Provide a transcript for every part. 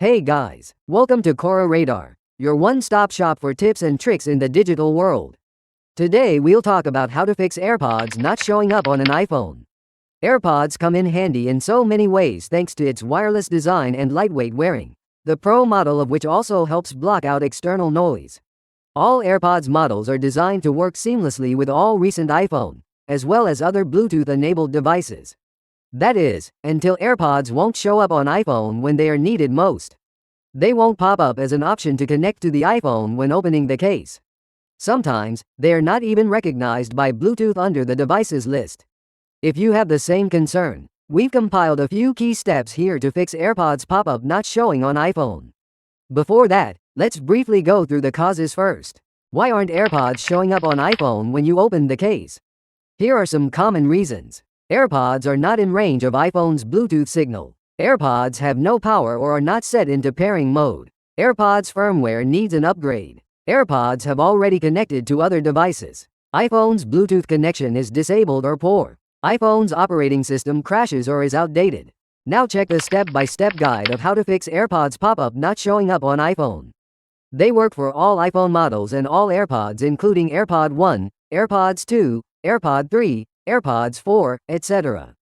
Hey guys, welcome to Cora Radar, your one-stop shop for tips and tricks in the digital world. Today we'll talk about how to fix AirPods not showing up on an iPhone. AirPods come in handy in so many ways thanks to its wireless design and lightweight wearing, the Pro model of which also helps block out external noise. All AirPods models are designed to work seamlessly with all recent iPhone, as well as other Bluetooth-enabled devices. That is, until AirPods won't show up on iPhone when they are needed most. They won't pop up as an option to connect to the iPhone when opening the case. Sometimes, they are not even recognized by Bluetooth under the devices list. If you have the same concern, we've compiled a few key steps here to fix AirPods pop-up not showing on iPhone. Before that, let's briefly go through the causes first. Why aren't AirPods showing up on iPhone when you open the case? Here are some common reasons. AirPods are not in range of iPhone's Bluetooth signal. AirPods have no power or are not set into pairing mode. AirPods firmware needs an upgrade. AirPods have already connected to other devices. iPhone's Bluetooth connection is disabled or poor. iPhone's operating system crashes or is outdated. Now check the step-by-step guide of how to fix AirPods pop-up not showing up on iPhone. They work for all iPhone models and all AirPods including AirPod 1, AirPods 2, AirPod 3, AirPods 4, etc.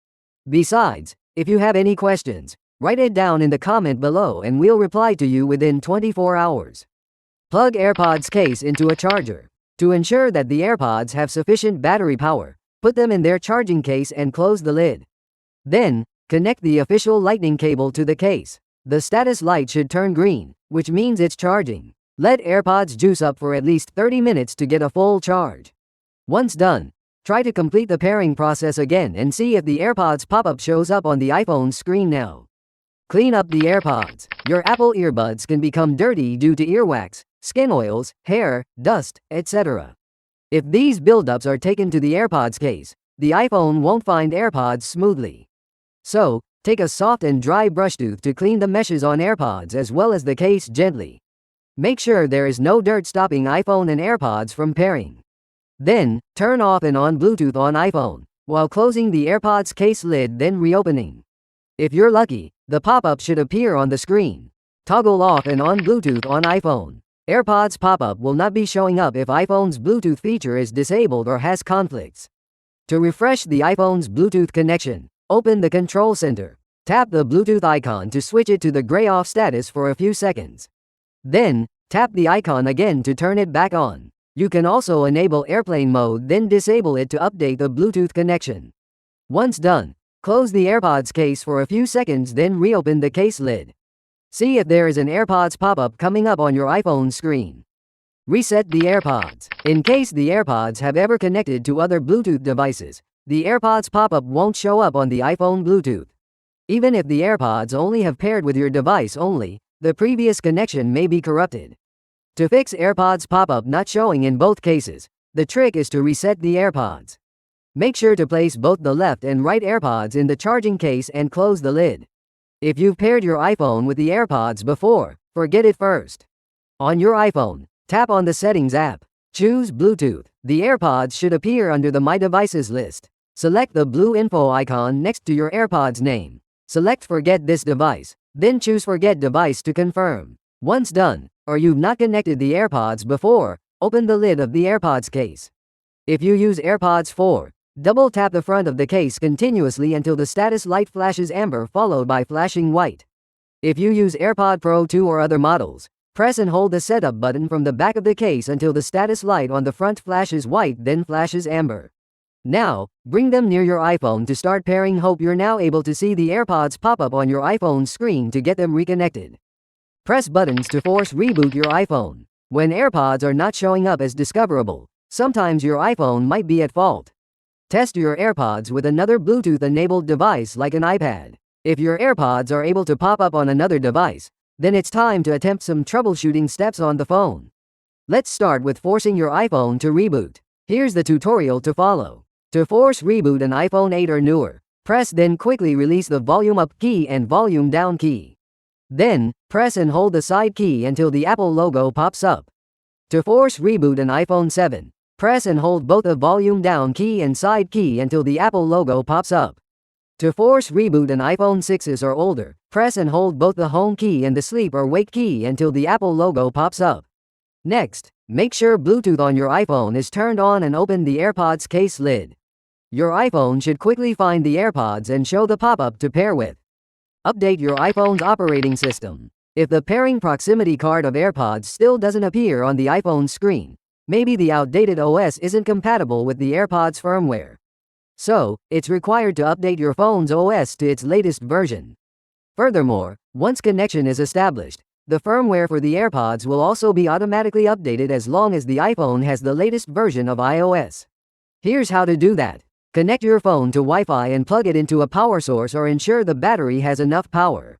Besides, if you have any questions, write it down in the comment below and we'll reply to you within 24 hours. Plug AirPods case into a charger. To ensure that the AirPods have sufficient battery power, put them in their charging case and close the lid. Then, connect the official lightning cable to the case. The status light should turn green, which means it's charging. Let AirPods juice up for at least 30 minutes to get a full charge. Once done, try to complete the pairing process again and see if the AirPods pop-up shows up on the iPhone screen now. Clean up the AirPods. Your Apple earbuds can become dirty due to earwax, skin oils, hair, dust, etc. If these buildups are taken to the AirPods case, the iPhone won't find AirPods smoothly. So, take a soft and dry brush tooth to clean the meshes on AirPods as well as the case gently. Make sure there is no dirt stopping iPhone and AirPods from pairing. Then, turn off and on Bluetooth on iPhone, while closing the AirPods case lid then reopening. If you're lucky, the pop-up should appear on the screen. Toggle off and on Bluetooth on iPhone. AirPods pop-up will not be showing up if iPhone's Bluetooth feature is disabled or has conflicts. To refresh the iPhone's Bluetooth connection, open the Control Center. Tap the Bluetooth icon to switch it to the gray off status for a few seconds. Then, tap the icon again to turn it back on. You can also enable airplane mode then disable it to update the Bluetooth connection. Once done, close the AirPods case for a few seconds then reopen the case lid. See if there is an AirPods pop-up coming up on your iPhone screen. Reset the AirPods. In case the AirPods have ever connected to other Bluetooth devices, the AirPods pop-up won't show up on the iPhone Bluetooth. Even if the AirPods only have paired with your device only, the previous connection may be corrupted. To fix AirPods pop-up not showing in both cases, the trick is to reset the AirPods. Make sure to place both the left and right AirPods in the charging case and close the lid. If you've paired your iPhone with the AirPods before, forget it first. On your iPhone, tap on the Settings app. Choose Bluetooth. The AirPods should appear under the My Devices list. Select the blue info icon next to your AirPods name. Select Forget this device, then choose Forget device to confirm. Once done, or you've not connected the AirPods before, open the lid of the AirPods case. If you use AirPods 4, double tap the front of the case continuously until the status light flashes amber followed by flashing white. If you use AirPod Pro 2 or other models, press and hold the setup button from the back of the case until the status light on the front flashes white then flashes amber. Now, bring them near your iPhone to start pairing. Hope you're now able to see the AirPods pop up on your iPhone screen to get them reconnected. Press buttons to force reboot your iPhone. When AirPods are not showing up as discoverable, sometimes your iPhone might be at fault. Test your AirPods with another Bluetooth-enabled device like an iPad. If your AirPods are able to pop up on another device, then it's time to attempt some troubleshooting steps on the phone. Let's start with forcing your iPhone to reboot. Here's the tutorial to follow. To force reboot an iPhone 8 or newer, press then quickly release the volume up key and volume down key. Then, press and hold the side key until the Apple logo pops up. To force reboot an iPhone 7, press and hold both the volume down key and side key until the Apple logo pops up. To force reboot an iPhone 6s or older, press and hold both the home key and the sleep or wake key until the Apple logo pops up. Next, make sure Bluetooth on your iPhone is turned on and open the AirPods case lid. Your iPhone should quickly find the AirPods and show the pop-up to pair with. Update your iPhone's operating system. If the pairing proximity card of AirPods still doesn't appear on the iPhone screen, maybe the outdated OS isn't compatible with the AirPods firmware. So, it's required to update your phone's OS to its latest version. Furthermore, once connection is established, the firmware for the AirPods will also be automatically updated as long as the iPhone has the latest version of iOS. Here's how to do that. Connect your phone to Wi-Fi and plug it into a power source or ensure the battery has enough power.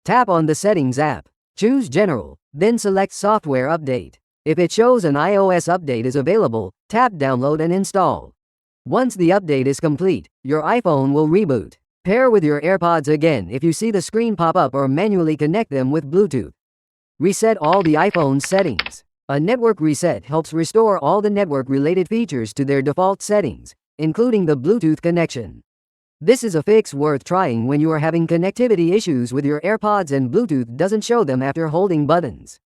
Tap on the Settings app. Choose General, then select Software Update. If it shows an iOS update is available, tap Download and install. Once the update is complete, your iPhone will reboot. Pair with your AirPods again if you see the screen pop up or manually connect them with Bluetooth. Reset all the iPhone's settings. A network reset helps restore all the network-related features to their default settings, including the Bluetooth connection. This is a fix worth trying when you are having connectivity issues with your AirPods and Bluetooth doesn't show them after holding buttons.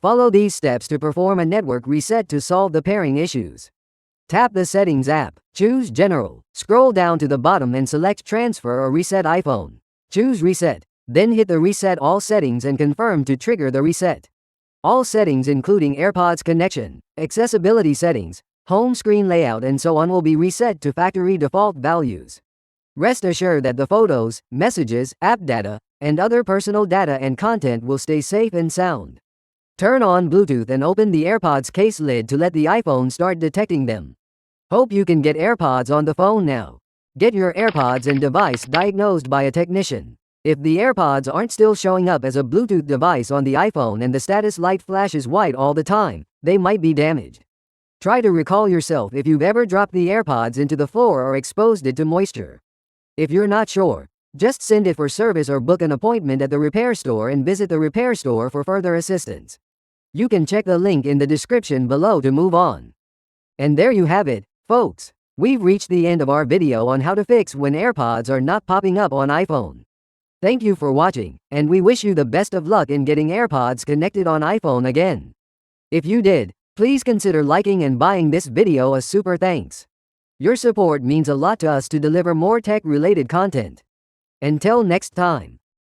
Follow these steps to perform a network reset to solve the pairing issues. Tap the Settings app. Choose General. Scroll down to the bottom and select Transfer or Reset iPhone. Choose Reset. Then hit the Reset All settings and confirm to trigger the reset. All settings including AirPods connection, accessibility settings, home screen layout and so on will be reset to factory default values. Rest assured that the photos, messages, app data, and other personal data and content will stay safe and sound. Turn on Bluetooth and open the AirPods case lid to let the iPhone start detecting them. Hope you can get AirPods on the phone now. Get your AirPods and device diagnosed by a technician. If the AirPods aren't still showing up as a Bluetooth device on the iPhone and the status light flashes white all the time, they might be damaged. Try to recall yourself if you've ever dropped the AirPods into the floor or exposed it to moisture. If you're not sure, just send it for service or book an appointment at the repair store and visit the repair store for further assistance. You can check the link in the description below to move on. And there you have it, folks. We've reached the end of our video on how to fix when AirPods are not popping up on iPhone. Thank you for watching, and we wish you the best of luck in getting AirPods connected on iPhone again. If you did, please consider liking and buying this video a super thanks. Your support means a lot to us to deliver more tech-related content. Until next time.